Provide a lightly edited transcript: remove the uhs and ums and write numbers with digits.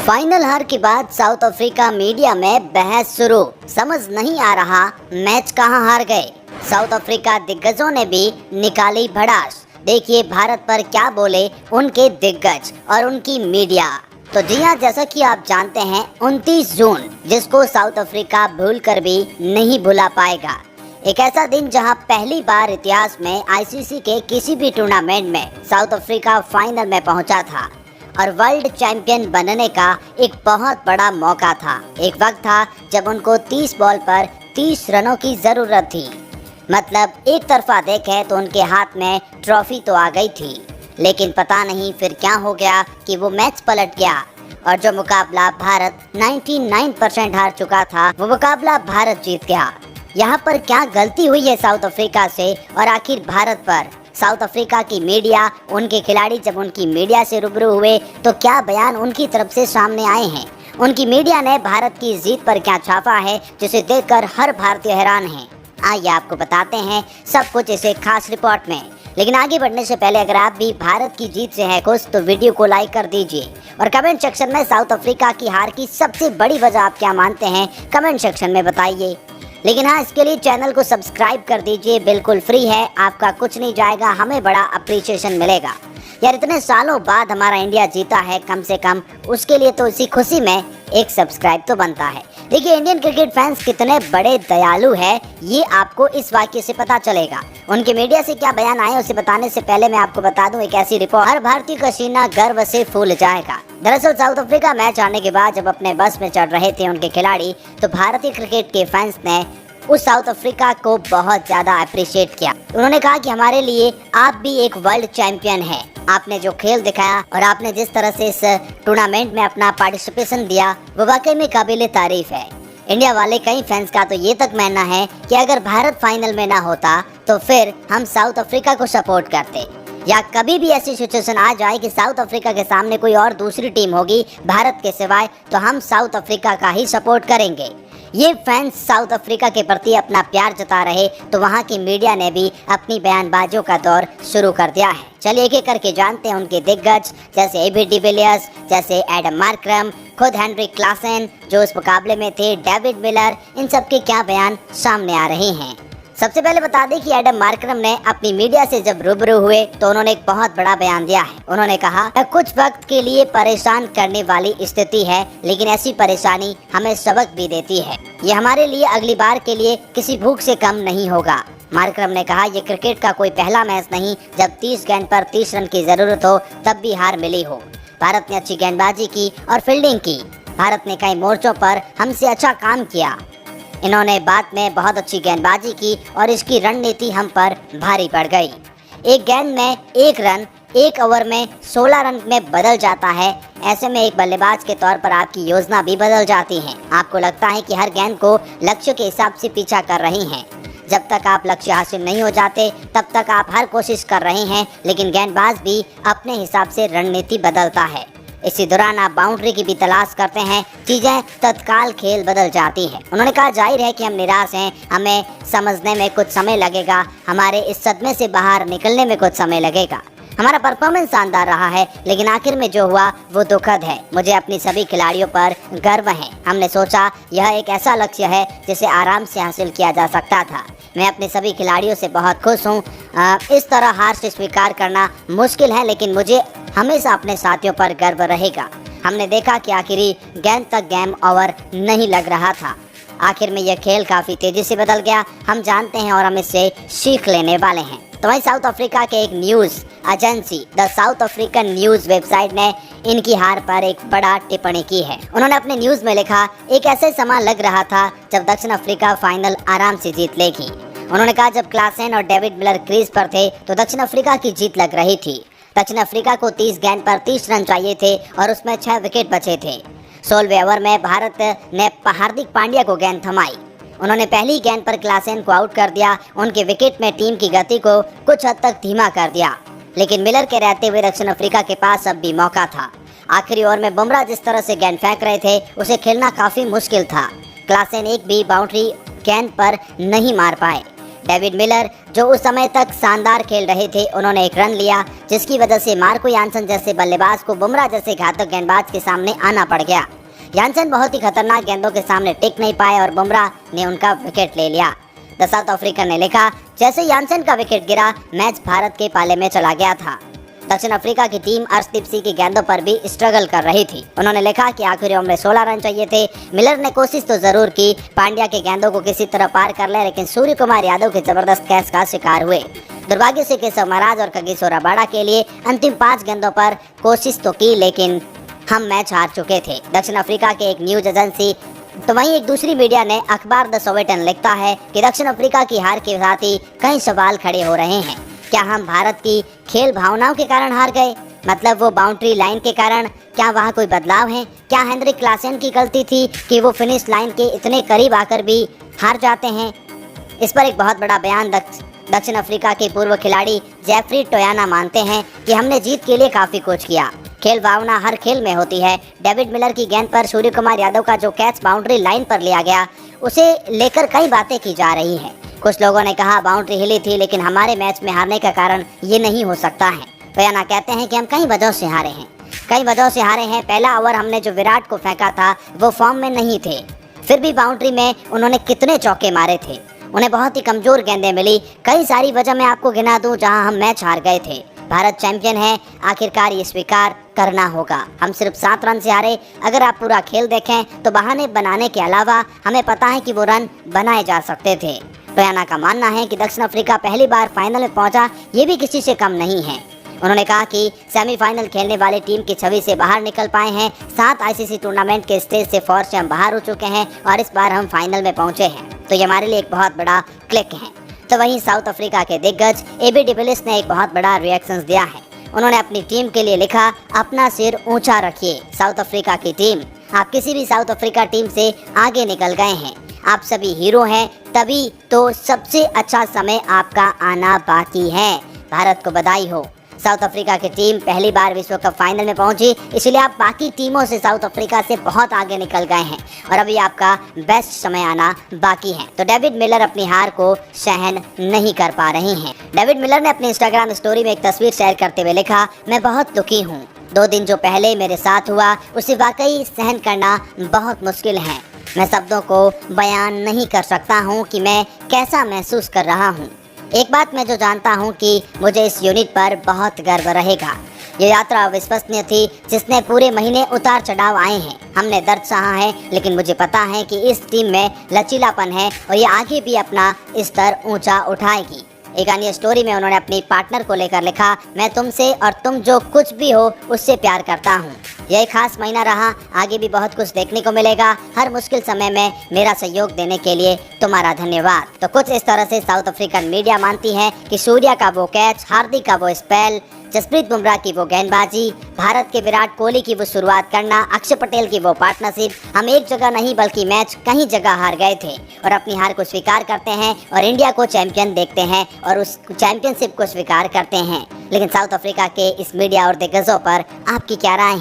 Final हार के बाद साउथ अफ्रीका मीडिया में बहस शुरू। समझ नहीं आ रहा मैच कहां हार गए। साउथ अफ्रीका दिग्गजों ने भी निकाली भड़ास। देखिए भारत पर क्या बोले उनके दिग्गज और उनकी मीडिया। तो जी हाँ, जैसा कि आप जानते हैं 29 जून जिसको साउथ अफ्रीका भूल कर भी नहीं भुला पाएगा। एक ऐसा दिन जहां पहली बार इतिहास में आईसीसी के किसी भी टूर्नामेंट में साउथ अफ्रीका फाइनल में पहुंचा था और वर्ल्ड चैंपियन बनने का एक बहुत बड़ा मौका था। एक वक्त था जब उनको 30 बॉल पर 30 रनों की ज़रूरत थी। मतलब एक तरफा देखें तो उनके हाथ में ट्रॉफी तो आ गई थी, लेकिन पता नहीं फिर क्या हो गया कि वो मैच पलट गया और जो मुकाबला भारत 99% हार चुका था वो मुकाबला भारत जीत गया। यहाँ पर क्या गलती हुई है साउथ अफ्रीका से और आखिर भारत पर? साउथ अफ्रीका की मीडिया, उनके खिलाड़ी जब उनकी मीडिया से रूबरू हुए तो क्या बयान उनकी तरफ से सामने आए हैं? उनकी मीडिया ने भारत की जीत पर क्या छापा है जिसे देखकर हर भारतीय हैरान है। आइए आपको बताते हैं सब कुछ इसे खास रिपोर्ट में। लेकिन आगे बढ़ने से पहले अगर आप भी भारत की जीत से हैं खुश तो वीडियो को लाइक कर दीजिए और कमेंट सेक्शन में साउथ अफ्रीका की हार की सबसे बड़ी वजह आप क्या मानते हैं कमेंट सेक्शन में बताइए। लेकिन हाँ, इसके लिए चैनल को सब्सक्राइब कर दीजिए, बिल्कुल फ्री है, आपका कुछ नहीं जाएगा, हमें बड़ा अप्रिसिएशन मिलेगा। यार इतने सालों बाद हमारा इंडिया जीता है, कम से कम उसके लिए तो इसी खुशी में एक सब्सक्राइब तो बनता है। देखिए इंडियन क्रिकेट फैंस कितने बड़े दयालु है ये आपको इस वाक्य से पता चलेगा। उनके मीडिया से क्या बयान आए उसे बताने से पहले मैं आपको बता दूं एक ऐसी रिपोर्ट हर भारतीय का सीना गर्व से फूल जाएगा। दरअसल साउथ अफ्रीका मैच आने के बाद जब अपने बस में चढ़ रहे थे उनके खिलाड़ी तो भारतीय क्रिकेट के फैंस ने उस साउथ अफ्रीका को बहुत ज्यादा अप्रिशिएट किया। उन्होंने कहा कि हमारे लिए आप भी एक वर्ल्ड चैंपियन है। आपने जो खेल दिखाया और आपने जिस तरह से इस टूर्नामेंट में अपना पार्टिसिपेशन दिया वो वाकई में काबिले तारीफ है। इंडिया वाले कई फैंस का तो ये तक मानना है कि अगर भारत फाइनल में ना होता तो फिर हम साउथ अफ्रीका को सपोर्ट करते, या कभी भी ऐसी सिचुएशन आ जाए कि साउथ अफ्रीका के सामने कोई और दूसरी टीम होगी भारत के सिवाय तो हम साउथ अफ्रीका का ही सपोर्ट करेंगे। ये फैंस साउथ अफ्रीका के प्रति अपना प्यार जता रहे तो वहाँ की मीडिया ने भी अपनी बयानबाजियों का दौर शुरू कर दिया है। चलिए एक एक करके जानते हैं उनके दिग्गज जैसे एबी डिविलियर्स, जैसे एडम मार्करम, खुद हेनरिक क्लासन जो इस मुकाबले में थे, डेविड मिलर, इन सब के क्या बयान सामने आ रहे हैं। सबसे पहले बता दें कि एडम मार्करम ने अपनी मीडिया से जब रूबरू हुए तो उन्होंने एक बहुत बड़ा बयान दिया है। उन्होंने कहा कुछ वक्त के लिए परेशान करने वाली स्थिति है लेकिन ऐसी परेशानी हमें सबक भी देती है। ये हमारे लिए अगली बार के लिए किसी भूख से कम नहीं होगा। मार्करम ने कहा ये क्रिकेट का कोई पहला मैच नहीं जब 30 गेंद पर 30 रन की जरूरत हो तब भी हार मिली हो। भारत ने अच्छी गेंदबाजी की और फील्डिंग की। भारत ने कई मोर्चों पर हमसे अच्छा काम किया। इन्होंने बाद में बहुत अच्छी गेंदबाजी की और इसकी रणनीति हम पर भारी पड़ गई। एक गेंद में एक रन एक ओवर में 16 रन में बदल जाता है। ऐसे में एक बल्लेबाज के तौर पर आपकी योजना भी बदल जाती है। आपको लगता है कि हर गेंद को लक्ष्य के हिसाब से पीछा कर रही हैं। जब तक आप लक्ष्य हासिल नहीं हो जाते तब तक आप हर कोशिश कर रहे हैं, लेकिन गेंदबाज भी अपने हिसाब से रणनीति बदलता है। इसी दौरान आप बाउंड्री की भी तलाश करते हैं, चीजें तत्काल खेल बदल जाती है। उन्होंने कहा जाहिर है कि हम निराश हैं, हमें समझने में कुछ समय लगेगा, हमारे इस सदमे से बाहर निकलने में कुछ समय लगेगा। हमारा परफॉर्मेंस शानदार रहा है लेकिन आखिर में जो हुआ वो दुखद है। मुझे अपनी सभी खिलाड़ियों पर गर्व है। हमने सोचा यह एक ऐसा लक्ष्य है जिसे आराम से हासिल किया जा सकता था। मैं अपने सभी खिलाड़ियों से बहुत खुश हूँ। इस तरह हार से स्वीकार करना मुश्किल है लेकिन मुझे हमेशा अपने साथियों पर गर्व रहेगा। हमने देखा कि आखिरी गेंद तक गेम ओवर नहीं लग रहा था। आखिर में यह खेल काफ़ी तेज़ी से बदल गया। हम जानते हैं और हम इससे सीख लेने वाले हैं। तो वहीं साउथ अफ्रीका के एक news agency the south African news website ने इनकी हार पर एक बड़ा टिप्पणी की है। उन्होंने अपने न्यूज़ में लिखा एक ऐसे समय लग रहा था जब दक्षिण अफ्रीका फाइनल आराम से जीत लेगी। उन्होंने कहा जब क्लासन और डेविड मिलर क्रीज पर थे तो दक्षिण अफ्रीका की जीत लग रही थी। दक्षिण अफ्रीका को 30 गेंद पर 30 रन चाहिए थे और उसमें 6 विकेट बचे थे। 16वें ओवर में भारत ने हार्दिक पांड्या को गेंद थमाई। उन्होंने पहली गेंद पर क्लासन को आउट कर दिया। उनके विकेट में टीम की गति को कुछ हद तक धीमा कर दिया, लेकिन मिलर के रहते हुए दक्षिण अफ्रीका के पास अब भी मौका था। आखिरी ओवर में बुमराह जिस तरह से गेंद फेंक रहे थे उसे खेलना काफ़ी मुश्किल था। क्लासन एक भी बाउंड्री गेंद पर नहीं मार पाए। डेविड मिलर जो उस समय तक शानदार खेल रहे थे, उन्होंने एक रन लिया जिसकी वजह से मार्को यानसन जैसे बल्लेबाज को बुमराह जैसे घातक गेंदबाज के सामने आना पड़ गया। यानसन बहुत ही खतरनाक गेंदों के सामने टिक नहीं पाए और बुमराह ने उनका विकेट ले लिया। द साउथ अफ्रीकन ने लिखा, जैसे यानसन का विकेट गिरा मैच भारत के पाले में चला गया था। दक्षिण अफ्रीका की टीम अर्शदीप सिंह की गेंदों पर भी स्ट्रगल कर रही थी। उन्होंने लिखा कि आखिरी ओवर में 16 रन चाहिए थे। मिलर ने कोशिश तो जरूर की, पांड्या के गेंदों को किसी तरह पार कर ले, लेकिन सूर्य कुमार यादव के जबरदस्त कैच का शिकार हुए। दुर्भाग्य से केशव महाराज और कगिसो रबाडा के लिए अंतिम 5 गेंदों पर कोशिश तो की, लेकिन हम मैच हार चुके थे। दक्षिण अफ्रीका के एक न्यूज एजेंसी तो वहीं एक दूसरी मीडिया ने अखबार द सोवेटन लिखता है कि दक्षिण अफ्रीका की हार के साथ ही कई सवाल खड़े हो रहे हैं। क्या हम भारत की खेल भावनाओं के कारण हार गए, मतलब वो बाउंड्री लाइन के कारण? क्या वहाँ कोई बदलाव है? क्या हेनरिक क्लासेन की गलती थी कि वो फिनिश लाइन के इतने करीब आकर भी हार जाते हैं? इस पर एक बहुत बड़ा बयान दक्षिण अफ्रीका के पूर्व खिलाड़ी जेफरी टोयाना मानते हैं कि हमने जीत के लिए काफ़ी कुछ किया। खेल भावना हर खेल में होती है। डेविड मिलर की गेंद पर सूर्य कुमार यादव का जो कैच बाउंड्री लाइन पर लिया गया, उसे लेकर कई बातें की जा रही हैं। कुछ लोगों ने कहा बाउंड्री हिली थी, लेकिन हमारे मैच में हारने का कारण ये नहीं हो सकता है। टोयाना कहते हैं कि हम कई वजहों से हारे हैं। पहला ओवर हमने जो विराट को फेंका था वो फॉर्म में नहीं थे, फिर भी बाउंड्री में उन्होंने कितने चौके मारे थे। उन्हें बहुत ही कमजोर गेंदें मिली। कई सारी वजह मैं आपको गिना दूं जहां हम मैच हार गए थे। भारत चैंपियन है, आखिरकार ये स्वीकार करना होगा। हम सिर्फ 7 रन से हारे। अगर आप पूरा खेल देखें तो बहाने बनाने के अलावा हमें पता है कि वो रन बनाए जा सकते थे। टोयाना का मानना है कि दक्षिण अफ्रीका पहली बार फाइनल में पहुंचा, ये भी किसी से कम नहीं है। उन्होंने कहा कि सेमीफाइनल खेलने वाली टीम की छवि से बाहर निकल पाए हैं। 7 आईसीसी टूर्नामेंट के स्टेज से फौज से हम बाहर हो चुके हैं और इस बार हम फाइनल में पहुंचे हैं, तो ये हमारे लिए एक बहुत बड़ा क्लिक है। तो वहीं साउथ अफ्रीका के दिग्गज एबी डिविलियर्स ने एक बहुत बड़ा रिएक्शन दिया है। उन्होंने अपनी टीम के लिए लिखा, अपना सिर ऊंचा रखिए। साउथ अफ्रीका की टीम, आप किसी भी साउथ अफ्रीका टीम से आगे निकल गए हैं। आप सभी हीरो हैं, तभी तो सबसे अच्छा समय आपका आना बाकी है। भारत को बधाई हो। साउथ अफ्रीका की टीम पहली बार विश्व कप फाइनल में पहुंची, इसलिए आप बाकी टीमों से साउथ अफ्रीका से बहुत आगे निकल गए हैं और अभी आपका बेस्ट समय आना बाकी है। तो डेविड मिलर अपनी हार को सहन नहीं कर पा रहे हैं। डेविड मिलर ने अपनी इंस्टाग्राम स्टोरी में एक तस्वीर शेयर करते हुए लिखा, मैं बहुत दुखी हूँ। 2 दिन जो पहले मेरे साथ हुआ उसे वाकई सहन करना बहुत मुश्किल है। मैं शब्दों को बयान नहीं कर सकता हूँ कि मैं कैसा महसूस कर रहा हूँ। एक बात मैं जो जानता हूँ कि मुझे इस यूनिट पर बहुत गर्व रहेगा। ये यात्रा अविश्वसनीय थी, जिसने पूरे महीने उतार चढ़ाव आए हैं। हमने दर्द सहा है, लेकिन मुझे पता है कि इस टीम में लचीलापन है और ये आगे भी अपना स्तर ऊंचा उठाएगी। एक अन्य स्टोरी में उन्होंने अपनी पार्टनर को लेकर लिखा, मैं तुमसे और तुम जो कुछ भी हो उससे प्यार करता हूँ। यह खास महीना रहा, आगे भी बहुत कुछ देखने को मिलेगा। हर मुश्किल समय में मेरा सहयोग देने के लिए तुम्हारा धन्यवाद। तो कुछ इस तरह से साउथ अफ्रीकन मीडिया मानती है कि सूर्या का वो कैच, हार्दिक का वो स्पेल, जसप्रीत बुमराह की वो गेंदबाजी, भारत के विराट कोहली की वो शुरुआत करना, अक्षर पटेल की वो पार्टनरशिप, हम एक जगह नहीं बल्कि मैच कहीं जगह हार गए थे और अपनी हार को स्वीकार करते हैं और इंडिया को चैंपियन देखते हैं और उस चैंपियनशिप को स्वीकार करते हैं। लेकिन साउथ अफ्रीका के इस मीडिया और दिग्गजों पर आपकी क्या राय है?